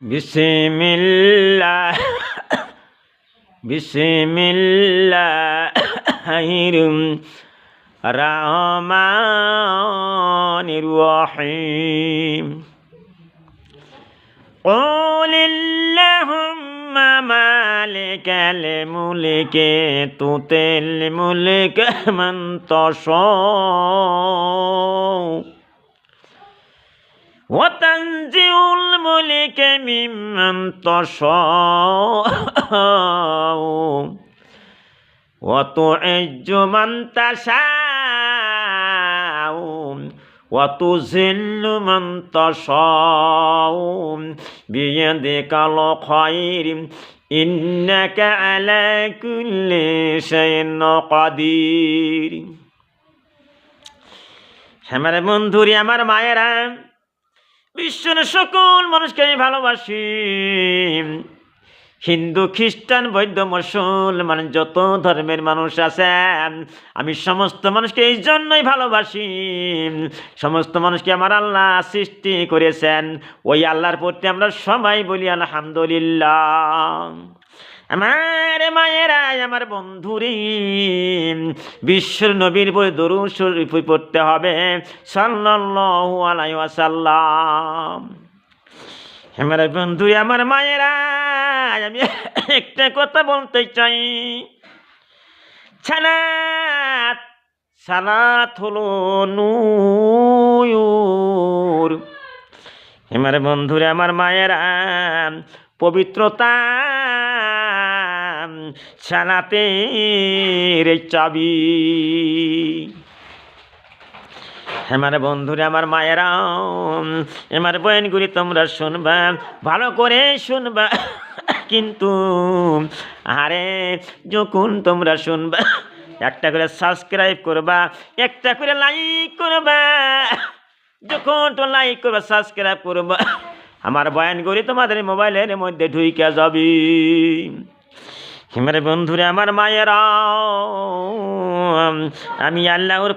বিসমিল্লাহ বিসমিল্লাহির রহমানির রহিম। কুলিল্লাহুম্মা মালিকাল মুলকি তুতিল মুলকা মান তাশাউ ওয়া তানজিউল মুলকা মিম্মান তাশাউ ওয়া তুইজ্জু মান তাশাউ ওয়া তুযিল্লু মান তাশাউ বিয়াদিকাল খায়র ইন্নাকা আলা কুল্লি শাইইন কাদির। আমার বন্ধুরে, আমার মায়েরা, বিশ্বের সকল মানুষকে আমি ভালোবাসি। হিন্দু, খ্রিস্টান, বৌদ্ধ, মুসলমান যত ধর্মের মানুষ আছে, আমি সমস্ত মানুষকে এই জন্যই ভালোবাসি। সমস্ত মানুষকে আমার আল্লাহ সৃষ্টি করেছেন, ওই আল্লাহর প্রতি আমরা সবাই বলি আলহামদুলিল্লাহ। আমার মায়েরা, আমার বন্ধুরে, বিশ্বের নবীর উপরে দরুদ শরীফ পড়তে হবে সাল্লাল্লাহু আলাইহি ওয়াসাল্লাম। আমার বন্ধুরে, আমার মায়েরা, আমি একটা কথা বলতে চাই। সালাত হলো নূর। আমার বন্ধুরে, আমার মায়েরা, পবিত্রতা সালাতের চাবি। আমার বন্ধুরে, আমার মায়েরা, আমার বয়ানগুলি তোমরা শুনবা, ভালো করে শুনবা। কিন্তু আরে যখন তোমরা শুনবা, একটা করে সাবস্ক্রাইব করবা, একটা করে লাইক করবা। যখন তো লাইক করবা, সাবস্ক্রাইব করবা, আমার বয়ানগুলি তোমাদের মোবাইলের মধ্যে ঢুইকা যাবি। আমার বন্ধুরে, আমার মায়েরা, আমি আল্লাহর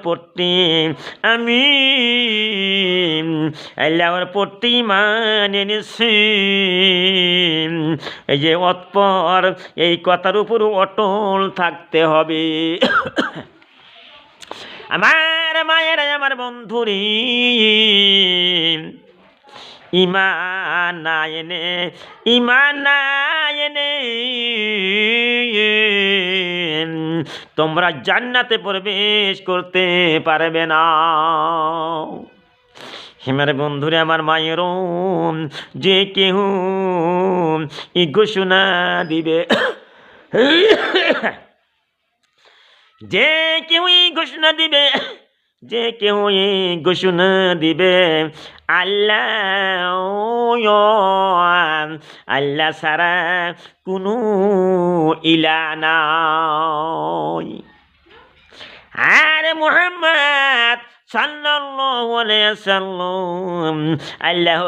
প্রতি ঈমান এনেছি। এই যে অতঃপর এই কথার উপর অটল থাকতে হবে। আমার মায়েরা, আমার বন্ধুরে, ঈমান না এনে তোমরা জান্নাতে প্রবেশ করতে পারবে না। আমার বন্ধুরে, আমার মায়েরও যে কেউ এই ঘোষণা দিবে, যে কেউ ঘোষণা দিবে, যে কেউ ঘোষণা দিবে, আল্লাহ ছাড়া কোনো ইলা নাই। আর মুহাম্মদ সাল্লাল্লাহু আলাইহি ওয়াসাল্লাম আল্লাহ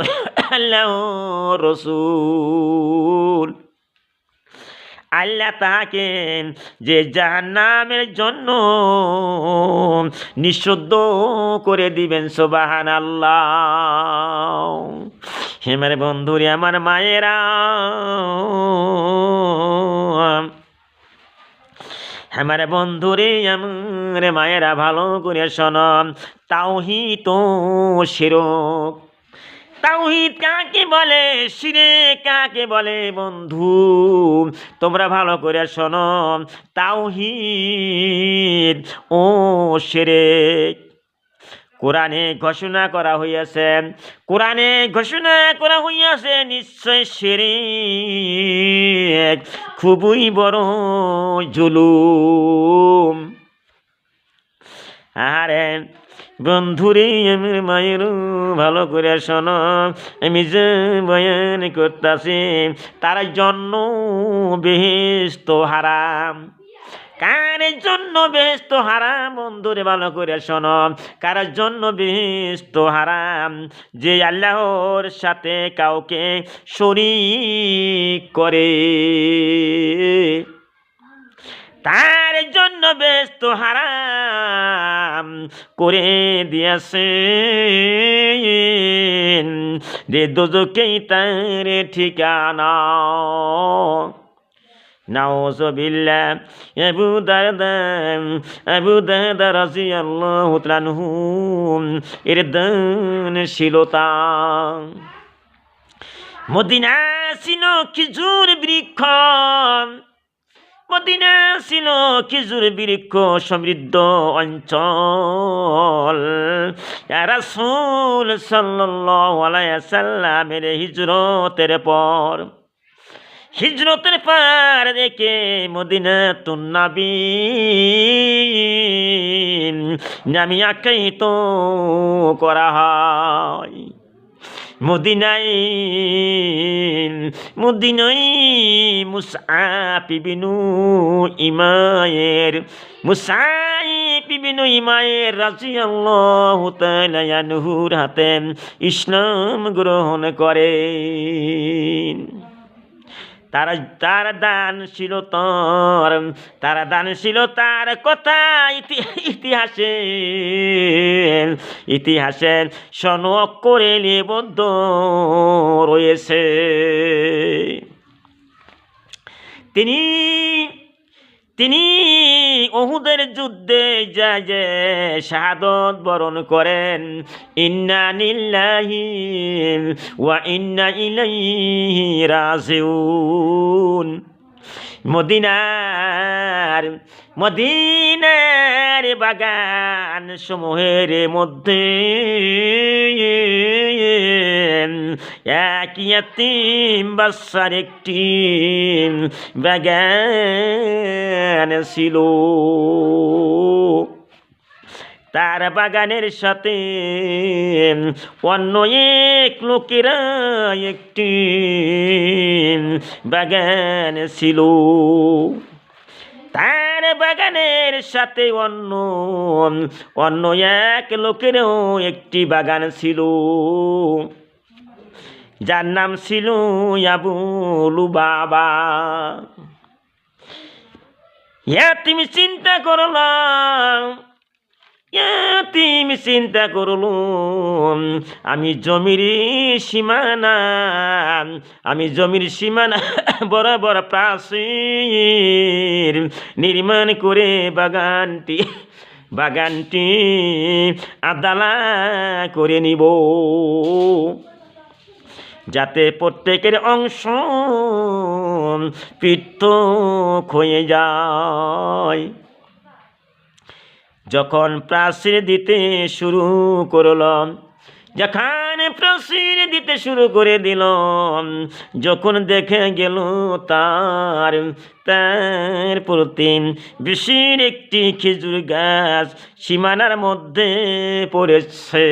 রাসূল। আল্লাহ তাহাকে যে জাহান্নামের জন্য নিষিদ্ধ করে দিবেন, সুবহানাল্লাহ। আমার বন্ধুরে, আমার মায়েরা, আমার বন্ধুরে, আমার মায়েরা, ভালো করে শোনো। তাওহীদ ও শিরক। তাওহীদ কাকে বলে, শিরক কাকে বলে, বন্ধু তোমরা ভালো করে শোনো। তাওহীদ ও শিরক কোরআনে ঘোষণা করা হইয়াছে, নিশ্চয় শিরক খুবই বড় জুলুম। আরে বন্ধুরে, আমার মায়ের ভালো করে শোনো। আমি যে বয়ান করতেছি, তার জন্য বেহেশত হারাম। কার জন্য বেহেশত হারাম? বন্ধুরে, ভালো করে শোনো। কার জন্য বেহেশত হারাম? যে আল্লাহর সাথে কাউকে শরীক করে। তার জন্য ব্যস্ত হারাম করে দিয়েছেন, যে দোজখেই তার ঠিকানা। নাউযুবিল্লাহ। আবু দারদা রাদিয়াল্লাহু তাআলা আনহু এর দানশীলতা। মদিনা ছিল খেজুর বৃক্ষ, মদিনা ছিল খেজুর বৃক্ষ সমৃদ্ধ অঞ্চল। ইয়া রাসূল সাল্লাল্লাহু আলাইহি ওয়াসাল্লামের হিজরতের পর দেখে মদিনাতুন নবী নামে আখ্যায়িত করা হয়। মদিনায় মুসআব ইবনু উমাইর রাদিয়াল্লাহু তাআলা আনহুর হাতে ইসলাম গ্রহণ করেন। তার দানশীলতার কথা ইতিহাসে সনদ করে লিপিবদ্ধ রয়েছে। তিনি উহুদের যুদ্ধে যে শাহাদত বরণ করেন। ইন্না লিল্লাহি ওয়া ইন্না ইলাইহি রাজিউন। মদিনার বাগান সমূহের মধ্যে এক ইয়াতীম বাচ্চার একটি বাগান ছিল। তার বাগানের সাথে অন্য এক লোকেরা একটি বাগান ছিল। তার বাগানের সাথে অন্য এক লোকেরও একটি বাগান ছিল, যার নাম ছিল আবু লুবাবা। তুমি চিন্তা করলো, আমি জমির সীমানা বরাবর প্রাচীর নির্মাণ করে বাগানটি আদালা করে নিব, যাতে প্রত্যেকের অংশ পৃথক হয়ে যায়। যখন প্রাচীর দিতে শুরু করে দিল, যখন দেখে গেল তার প্রতি বিশেষ একটি খেজুর গাছ সীমানার মধ্যে পড়েছে।